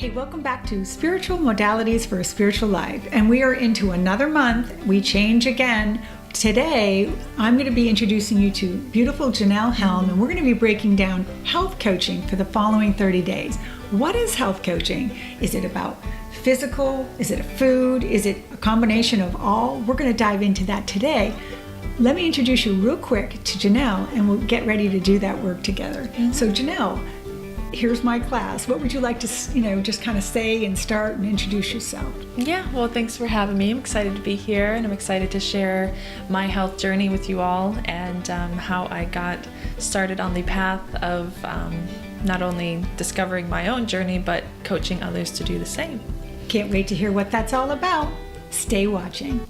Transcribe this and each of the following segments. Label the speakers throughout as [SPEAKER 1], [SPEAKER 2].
[SPEAKER 1] Hey, welcome back to Spiritual Modalities for a Spiritual Life. And we are into another month. We change again. Today, I'm going to be introducing you to beautiful Jenell Helm, and we're going to be breaking down health coaching for the following 30 days. What is health coaching? Is it about physical? Is it a food? Is it a combination of all? We're going to dive into that today. Let me introduce you real quick to Jenell, and we'll get ready to do that work together. So Jenell, here's my class. What would you like to, just kind of say and start and introduce yourself?
[SPEAKER 2] Yeah, well, thanks for having me. I'm excited to be here, and I'm excited to share my health journey with you all and how I got started on the path of not only discovering my own journey, but coaching others to do the same.
[SPEAKER 1] Can't wait to hear what that's all about. Stay watching.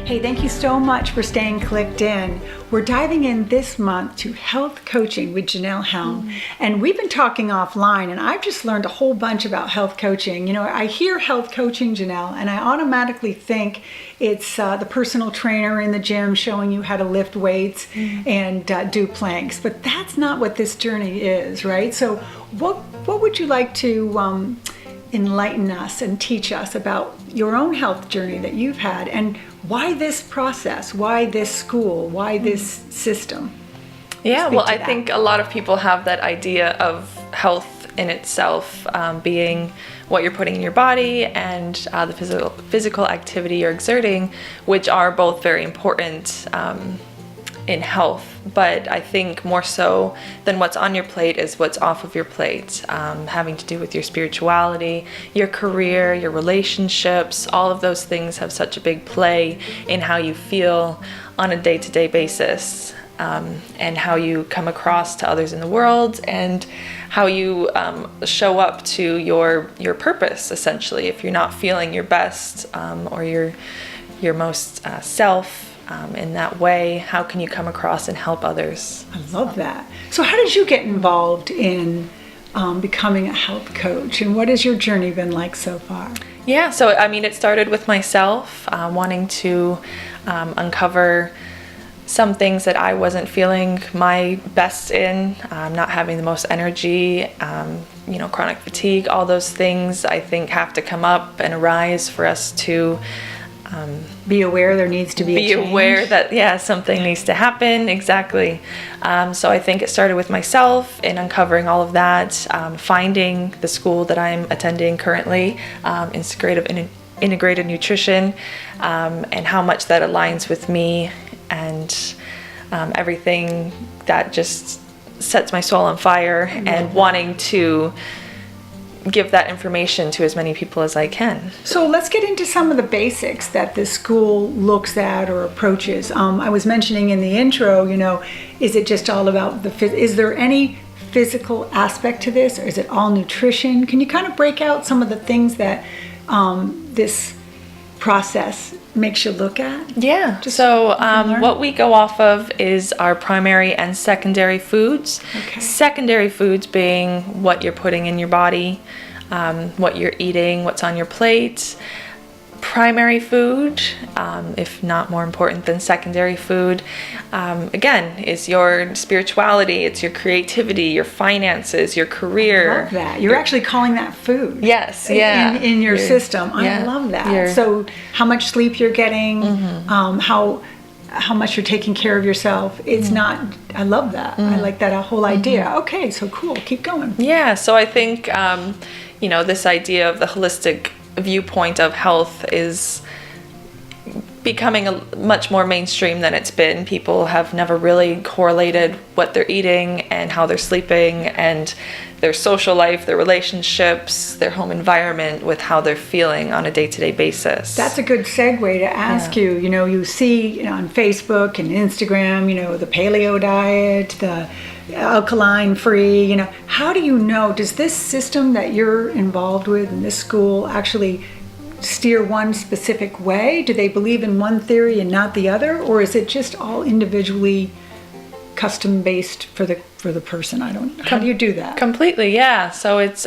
[SPEAKER 1] Hey, thank you so much for staying clicked in. We're diving in this month to health coaching with Jenell Helm. And we've been talking offline, and I've just learned a whole bunch about health coaching. I hear health coaching, Jenell, and I automatically think it's the personal trainer in the gym showing you how to lift weights and do planks. But that's not what this journey is, right? So what would you like to enlighten us and teach us about your own health journey that you've had, and why this process, why this school, why this system?
[SPEAKER 2] Yeah, well, I think a lot of people have that idea of health in itself being what you're putting in your body and the physical activity you're exerting, which are both very important in health. But I think more so than what's on your plate is what's off of your plate, having to do with your spirituality, your career, your relationships. All of those things have such a big play in how you feel on a day-to-day basis, and how you come across to others in the world, and how you show up to your purpose, essentially. If you're not feeling your best or your most self, in that way, how can you come across and help others?
[SPEAKER 1] I love that. So how did you get involved in becoming a health coach, and what has your journey been like so far?
[SPEAKER 2] Yeah, so it started with myself wanting to uncover some things that I wasn't feeling my best in, not having the most energy, chronic fatigue, all those things I think have to come up and arise for us to
[SPEAKER 1] be aware there needs to be a change.
[SPEAKER 2] Be aware that, something needs to happen. Exactly. So I think it started with myself in uncovering all of that, finding the school that I'm attending currently, integrated nutrition, and how much that aligns with me and everything that just sets my soul on fire, and wanting to give that information to as many people as I can.
[SPEAKER 1] So let's get into some of the basics that this school looks at or approaches. I was mentioning in the intro, is it just all about is there any physical aspect to this, or is it all nutrition? Can you kind of break out some of the things that this process makes you look at?
[SPEAKER 2] Yeah. So what we go off of is our primary and secondary foods.
[SPEAKER 1] Okay.
[SPEAKER 2] Secondary foods being what you're putting in your body, what you're eating, what's on your plate. Primary food, if not more important than secondary food, again, is your spirituality, it's your creativity, your finances, your career.
[SPEAKER 1] I love that. You're actually calling that food.
[SPEAKER 2] Yes, yeah.
[SPEAKER 1] In your system. I love that. So how much sleep you're getting, how much you're taking care of yourself. It's not, I love that. I like that whole idea. Okay, so cool. Keep going.
[SPEAKER 2] Yeah, so I think, this idea of the holistic viewpoint of health is becoming much more mainstream than it's been. People have never really correlated what they're eating and how they're sleeping and their social life, their relationships, their home environment with how they're feeling on a day-to-day basis.
[SPEAKER 1] That's a good segue to ask you. You see on Facebook and Instagram, the paleo diet, the alkaline free, how do you know, does this system that you're involved with in this school actually steer one specific way? Do they believe in one theory and not the other, or is it just all individually custom based for the person? How do you do that?
[SPEAKER 2] Completely, yeah. So it's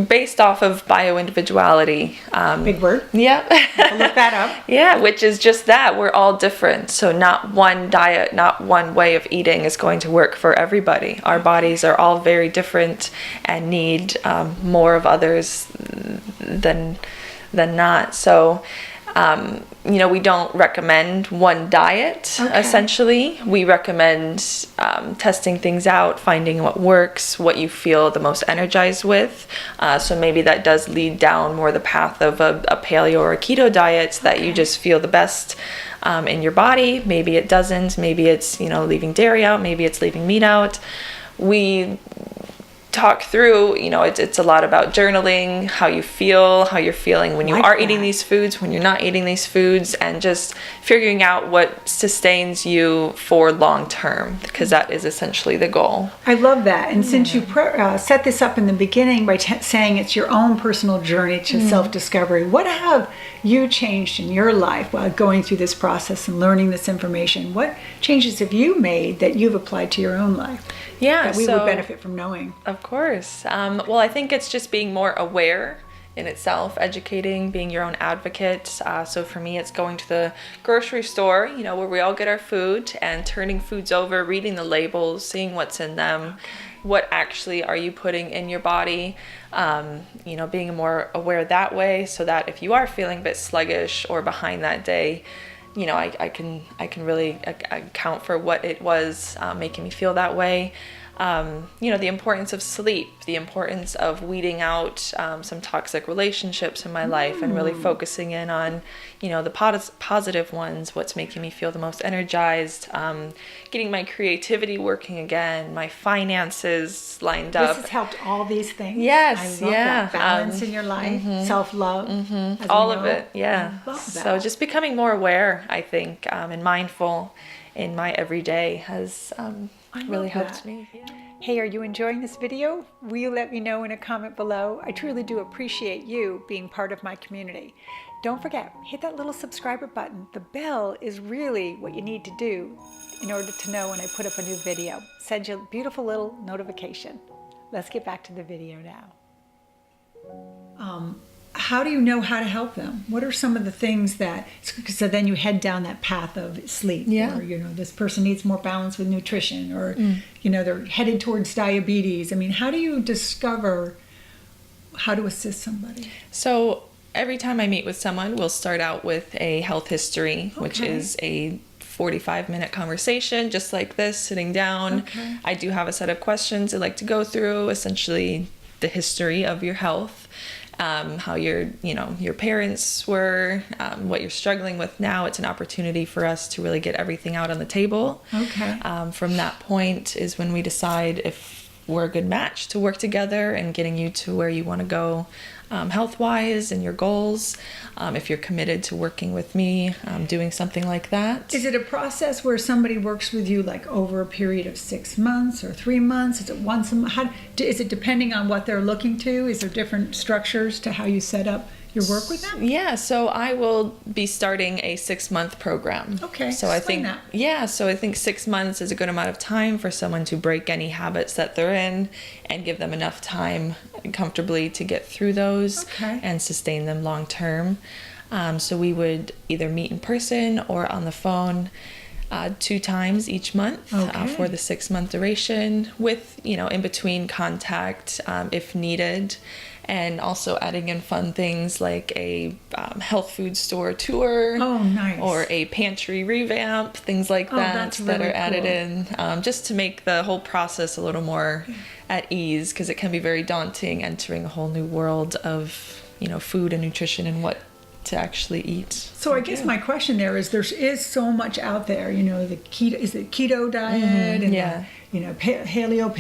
[SPEAKER 2] based off of bio-individuality.
[SPEAKER 1] Big word.
[SPEAKER 2] Yeah.
[SPEAKER 1] I'll look that up.
[SPEAKER 2] Yeah, which is just that. We're all different. So not one diet, not one way of eating is going to work for everybody. Our bodies are all very different and need more of others than not. So we don't recommend one diet, essentially. We recommend testing things out, finding what works, what you feel the most energized with. So maybe that does lead down more the path of a paleo or a keto diet that you just feel the best in your body. Maybe it doesn't. Maybe it's, leaving dairy out. Maybe it's leaving meat out. We talk through, it's a lot about journaling, how you feel, how you're feeling when you are eating these foods, when you're not eating these foods, and just figuring out what sustains you for long term, because that is essentially the goal.
[SPEAKER 1] I love that. And since you set this up in the beginning by saying it's your own personal journey to self-discovery, what have you changed in your life while going through this process and learning this information? What changes have you made that you've applied to your own life?
[SPEAKER 2] Yeah,
[SPEAKER 1] that we would benefit from knowing.
[SPEAKER 2] Of course. Well, I think it's just being more aware in itself, educating, being your own advocate. So for me, it's going to the grocery store, where we all get our food, and turning foods over, reading the labels, seeing what's in them, what actually are you putting in your body, being more aware that way, so that if you are feeling a bit sluggish or behind that day, I can really account for what it was making me feel that way. The importance of sleep, the importance of weeding out some toxic relationships in my life, and really focusing in on, the positive ones, what's making me feel the most energized, getting my creativity working again, my finances lined up.
[SPEAKER 1] This has helped all these things.
[SPEAKER 2] Yes,
[SPEAKER 1] I love that balance in your life, self-love,
[SPEAKER 2] all of it. Yeah.
[SPEAKER 1] I love that.
[SPEAKER 2] So just becoming more aware, I think, and mindful in my everyday has really helped me. Yeah.
[SPEAKER 1] Hey, are you enjoying this video? Will you let me know in a comment below? I truly do appreciate you being part of my community. Don't forget, hit that little subscriber button. The bell is really what you need to do in order to know when I put up a new video. Send you a beautiful little notification. Let's get back to the video now. How do you know how to help them? What are some of the things that, so then you head down that path of sleep, or, this person needs more balance with nutrition, or, they're headed towards diabetes. I mean, how do you discover how to assist somebody?
[SPEAKER 2] So every time I meet with someone, we'll start out with a health history, which is a 45-minute conversation, just like this, sitting down. I do have a set of questions I like to go through, essentially the history of your health. How your parents were, what you're struggling with now. It's an opportunity for us to really get everything out on the table. From that point is when we decide if we're a good match to work together and getting you to where you want to go health-wise and your goals. If you're committed to working with me, doing something like that.
[SPEAKER 1] Is it a process where somebody works with you like over a period of 6 months or 3 months? Is it once a month? Is it depending on what they're looking to? Is there different structures to how you set up your work with them?
[SPEAKER 2] Yeah, so I will be starting a 6-month program.
[SPEAKER 1] Okay,
[SPEAKER 2] so
[SPEAKER 1] explain that.
[SPEAKER 2] So I think 6 months is a good amount of time for someone to break any habits that they're in and give them enough time comfortably to get through those and sustain them long term. So we would either meet in person or on the phone 2 times each month for the 6-month duration, with in between contact if needed. And also adding in fun things like a health food store tour, or a pantry revamp, things like that
[SPEAKER 1] really
[SPEAKER 2] are added
[SPEAKER 1] cool.
[SPEAKER 2] in, just to make the whole process a little more at ease, because it can be very daunting entering a whole new world of food and nutrition and what to actually eat.
[SPEAKER 1] So I guess my question there is, there is so much out there, the keto diet and paleo,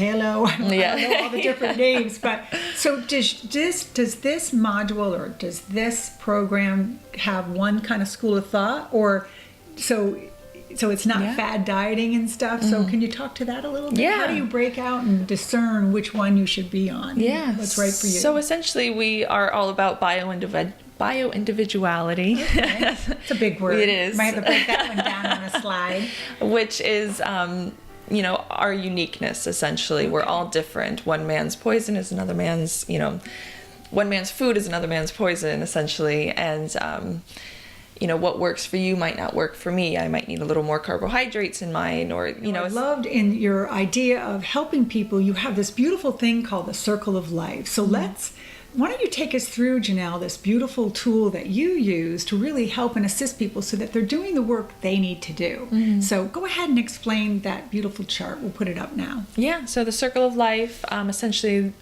[SPEAKER 1] I don't know all the different names, but so does this module, or does this program have one kind of school of thought, or so it's not fad dieting and stuff? So can you talk to that a little bit? How do you break out and discern which one you should be on? What's right for you?
[SPEAKER 2] So essentially we are all about bio-individuality.
[SPEAKER 1] It's a big word.
[SPEAKER 2] It is.
[SPEAKER 1] Might have to break that one down on a slide.
[SPEAKER 2] Which is, our uniqueness, essentially. We're all different. One man's poison is another man's, one man's food is another man's poison, essentially. And, what works for you might not work for me. I might need a little more carbohydrates in mine, or,
[SPEAKER 1] I loved in your idea of helping people, you have this beautiful thing called the circle of life. So why don't you take us through, Jenell, this beautiful tool that you use to really help and assist people so that they're doing the work they need to do. So go ahead and explain that beautiful chart. We'll put it up now.
[SPEAKER 2] Yeah, so the circle of life essentially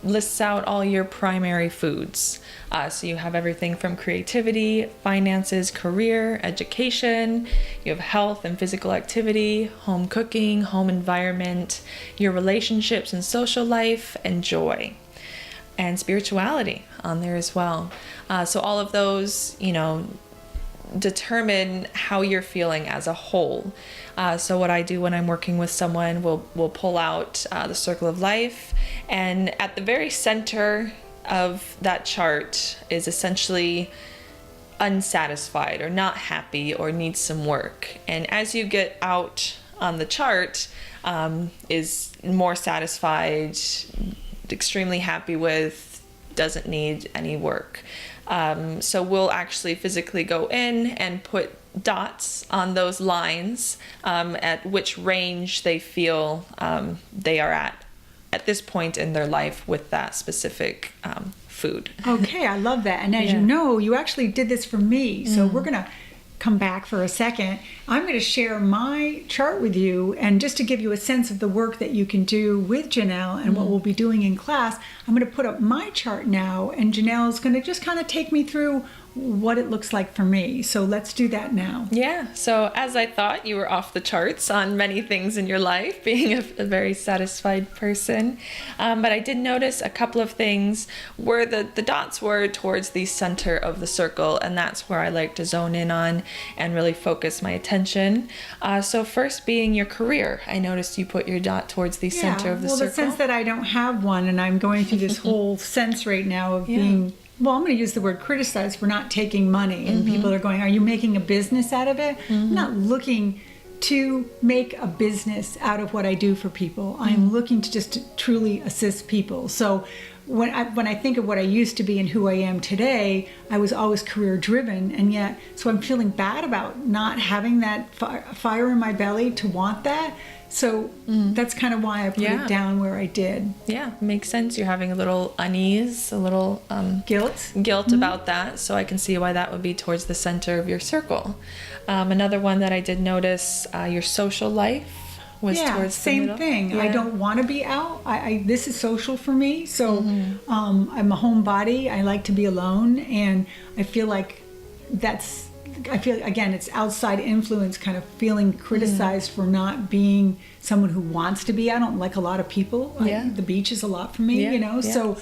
[SPEAKER 2] lists out all your primary foods. So you have everything from creativity, finances, career, education. You have health and physical activity, home cooking, home environment, your relationships and social life, and joy. And spirituality on there as well. So all of those, determine how you're feeling as a whole. So what I do when I'm working with someone, we'll pull out the circle of life, and at the very center of that chart is essentially unsatisfied or not happy or needs some work. And as you get out on the chart, is more satisfied, extremely happy with, doesn't need any work. So we'll actually physically go in and put dots on those lines at which range they feel they are at this point in their life with that specific food.
[SPEAKER 1] Okay, I love that. And as you know, you actually did this for me. So we're going to come back for a second. I'm going to share my chart with you, and just to give you a sense of the work that you can do with Jenell and what we'll be doing in class, I'm going to put up my chart now, and Jenell's going to just kind of take me through what it looks like for me. So let's do that now.
[SPEAKER 2] Yeah, so as I thought, you were off the charts on many things in your life, being a very satisfied person. But I did notice a couple of things where the dots were towards the center of the circle, and that's where I like to zone in on and really focus my attention. So first being your career. I noticed you put your dot towards the center of the circle.
[SPEAKER 1] Well, the sense that I don't have one, and I'm going through this whole sense right now of being, well, I'm going to use the word criticized for not taking money. And people are going, are you making a business out of it? I'm not looking to make a business out of what I do for people. I'm looking to just truly assist people. So when I think of what I used to be and who I am today, I was always career driven. And yet, so I'm feeling bad about not having that fire in my belly to want that. So that's kind of why I put it down where I did.
[SPEAKER 2] Yeah, makes sense. You're having a little unease, a little guilt about that. So I can see why that would be towards the center of your circle. Another one that I did notice, your social life was towards the middle.
[SPEAKER 1] Same thing. I don't want to be out. This is social for me. So I'm a homebody. I like to be alone, and I feel like again, it's outside influence, kind of feeling criticized for not being someone who wants to be. I don't like a lot of people. The beach is a lot for me, so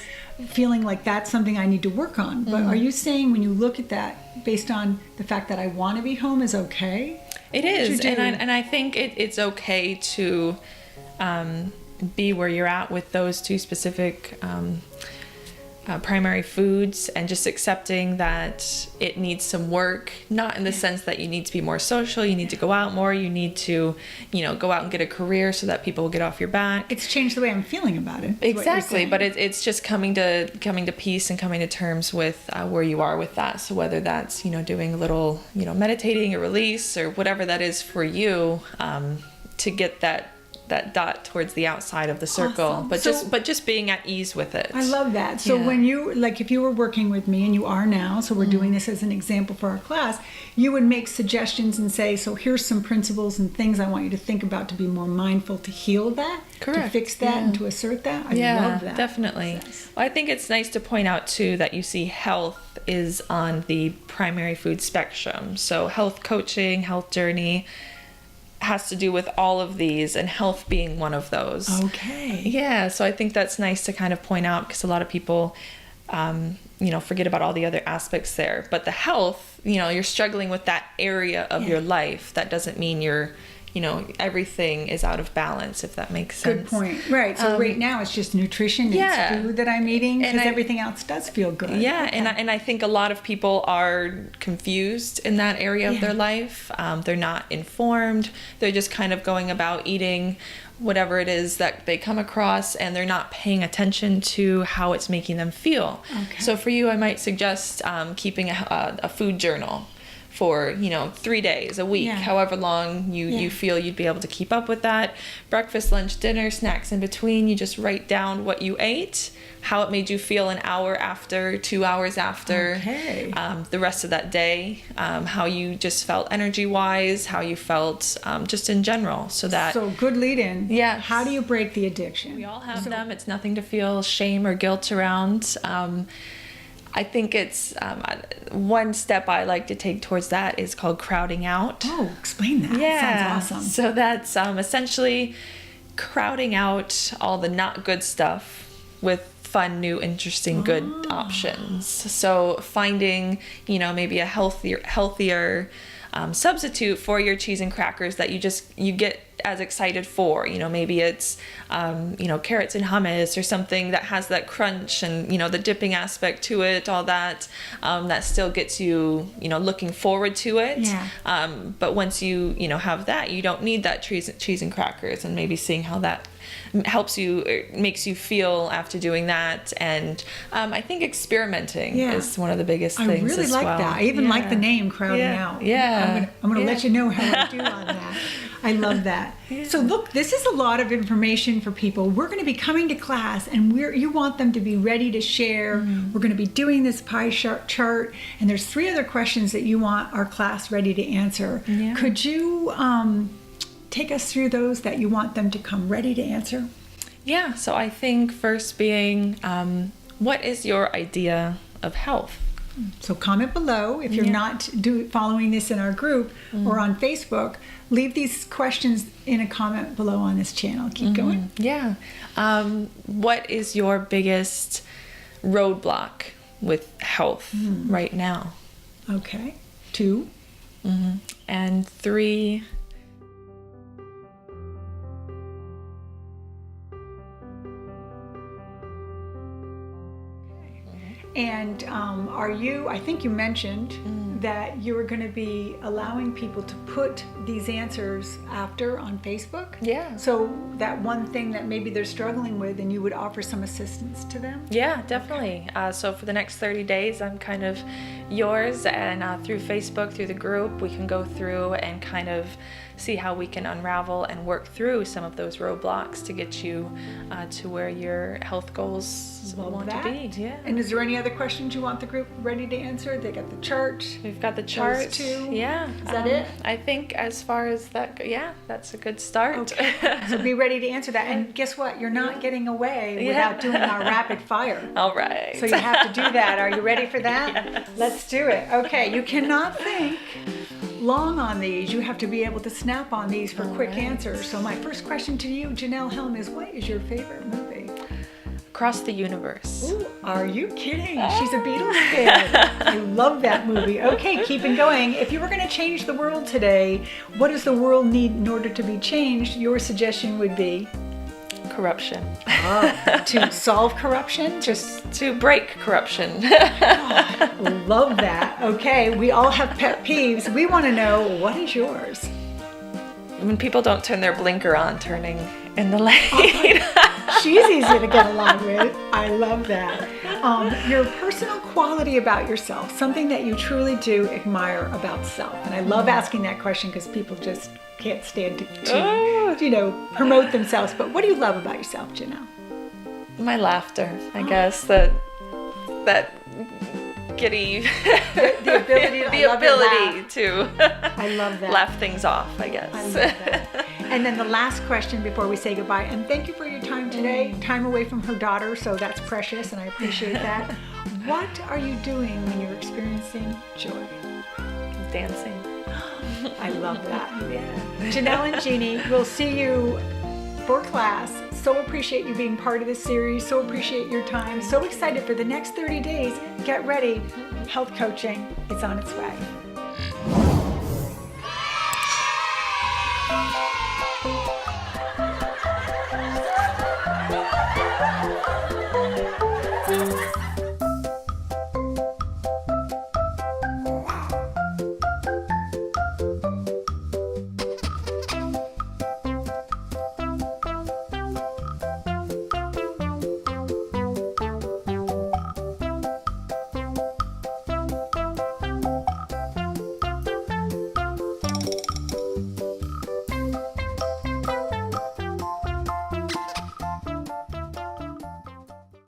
[SPEAKER 1] feeling like that's something I need to work on. But are you saying when you look at that, based on the fact that I want to be home is okay?
[SPEAKER 2] It is, and I think it's okay to be where you're at with those two specific primary foods, and just accepting that it needs some work, not in the sense that you need to be more social, you need to go out more, you need to, go out and get a career so that people will get off your back.
[SPEAKER 1] It's changed the way I'm feeling about it.
[SPEAKER 2] Exactly, but it's just coming to peace and coming to terms with where you are with that. So whether that's, doing a little, meditating or release or whatever that is for you, to get that dot towards the outside of the circle, awesome. but just being at ease with it.
[SPEAKER 1] I love that. So when you, if you were working with me, and you are now, so we're doing this as an example for our class, you would make suggestions and say, so here's some principles and things I want you to think about to be more mindful, to heal that,
[SPEAKER 2] correct,
[SPEAKER 1] to fix that, and to assert that. I love that.
[SPEAKER 2] Definitely. Yes. Well, I think it's nice to point out too that you see health is on the primary food spectrum. So health coaching, health journey has to do with all of these, and health being one of those.
[SPEAKER 1] Okay.
[SPEAKER 2] Yeah, so I think that's nice to kind of point out, because a lot of people, forget about all the other aspects there. But the health, you're struggling with that area of your life. That doesn't mean you're, everything is out of balance, if that makes sense.
[SPEAKER 1] Good point. Right. So right now it's just nutrition and food that I'm eating, because everything else does feel good.
[SPEAKER 2] Yeah,
[SPEAKER 1] okay.
[SPEAKER 2] and I think a lot of people are confused in that area of their life. They're not informed. They're just kind of going about eating whatever it is that they come across, and they're not paying attention to how it's making them feel.
[SPEAKER 1] Okay.
[SPEAKER 2] So for you, I might suggest keeping a food journal for 3 days, a week, however long you feel you'd be able to keep up with that. Breakfast, lunch, dinner, snacks in between. You just write down what you ate, how it made you feel an hour after, 2 hours after, the rest of that day, how you just felt energy-wise, how you felt just in general. So
[SPEAKER 1] good lead-in.
[SPEAKER 2] Yeah.
[SPEAKER 1] How do you break the addiction?
[SPEAKER 2] We all have them. It's nothing to feel shame or guilt around. I think it's one step I like to take towards that is called crowding out.
[SPEAKER 1] Oh, explain that.
[SPEAKER 2] Yeah.
[SPEAKER 1] Sounds awesome.
[SPEAKER 2] So that's essentially crowding out all the not good stuff with fun, new, interesting, good options. So finding, maybe a healthier substitute for your cheese and crackers that you get as excited for. Maybe it's carrots and hummus or something that has that crunch and the dipping aspect to it, all that that still gets you looking forward to it. But once you have that, you don't need that cheese and crackers, and maybe seeing how that helps you, makes you feel after doing that. And I think experimenting is one of the biggest things. I
[SPEAKER 1] really like that. I even like the name, crowding out. I'm gonna let you know how I do on that. I love that. So look, this is a lot of information for people. We're going to be coming to class, and you want them to be ready to share. We're going to be doing this pie chart, and there's 3 other questions that you want our class ready to answer. Could you take us through those that you want them to come ready to answer?
[SPEAKER 2] Yeah, so I think first being, what is your idea of health?
[SPEAKER 1] So comment below if you're not following this in our group or on Facebook. Leave these questions in a comment below on this channel. Keep going.
[SPEAKER 2] Yeah. What is your biggest roadblock with health right now?
[SPEAKER 1] Okay. 2.
[SPEAKER 2] And 3.
[SPEAKER 1] And I think you mentioned that you were going to be allowing people to put these answers after on Facebook?
[SPEAKER 2] Yeah.
[SPEAKER 1] So that one thing that maybe they're struggling with, and you would offer some assistance to them?
[SPEAKER 2] Yeah, definitely. So for the next 30 days, I'm kind of yours, and through Facebook, through the group, we can go through and kind of see how we can unravel and work through some of those roadblocks to get you to where your health goals want to be. Yeah.
[SPEAKER 1] And is there any other questions you want the group ready to answer? They got the chart.
[SPEAKER 2] We've got the chart.
[SPEAKER 1] Those 2.
[SPEAKER 2] Yeah.
[SPEAKER 1] Is that it?
[SPEAKER 2] I think as far as that, that's a good start.
[SPEAKER 1] Okay. So be ready to answer that. And guess what? You're not getting away without doing our rapid fire.
[SPEAKER 2] All right.
[SPEAKER 1] So you have to do that. Are you ready for that?
[SPEAKER 2] Yes.
[SPEAKER 1] Let's do it. Okay. You cannot think long on these. You have to be able to snap on these for quick answers. So my first question to you, Jenell Helm, is what is your favorite movie?
[SPEAKER 2] Across the Universe.
[SPEAKER 1] Ooh, are you kidding? She's a Beatles fan. I love that movie. Okay, keeping going. If you were going to change the world today, what does the world need in order to be changed? Your suggestion would be?
[SPEAKER 2] Corruption.
[SPEAKER 1] To solve corruption?
[SPEAKER 2] Just to break corruption.
[SPEAKER 1] Love that. Okay, we all have pet peeves. We want to know, what is yours?
[SPEAKER 2] When people don't turn their blinker on, turning in the lane.
[SPEAKER 1] She's easy to get along with. I love that. Your personal quality about yourself, something that you truly do admire about self. And I love asking that question because people just can't stand to promote themselves. But what do you love about yourself, Jenell?
[SPEAKER 2] My laughter, I guess. That giddy,
[SPEAKER 1] the ability
[SPEAKER 2] to
[SPEAKER 1] I love that.
[SPEAKER 2] Laugh things off, I guess.
[SPEAKER 1] I love that. And then the last question before we say goodbye, and thank you for your time today, time away from her daughter, so that's precious and I appreciate that. What are you doing when you're experiencing joy?
[SPEAKER 2] Dancing.
[SPEAKER 1] I love that. Jenell and Jeannie, we'll see you for class. So appreciate you being part of this series. So appreciate your time. So excited for the next 30 days. Get ready. Health coaching, it's on its way.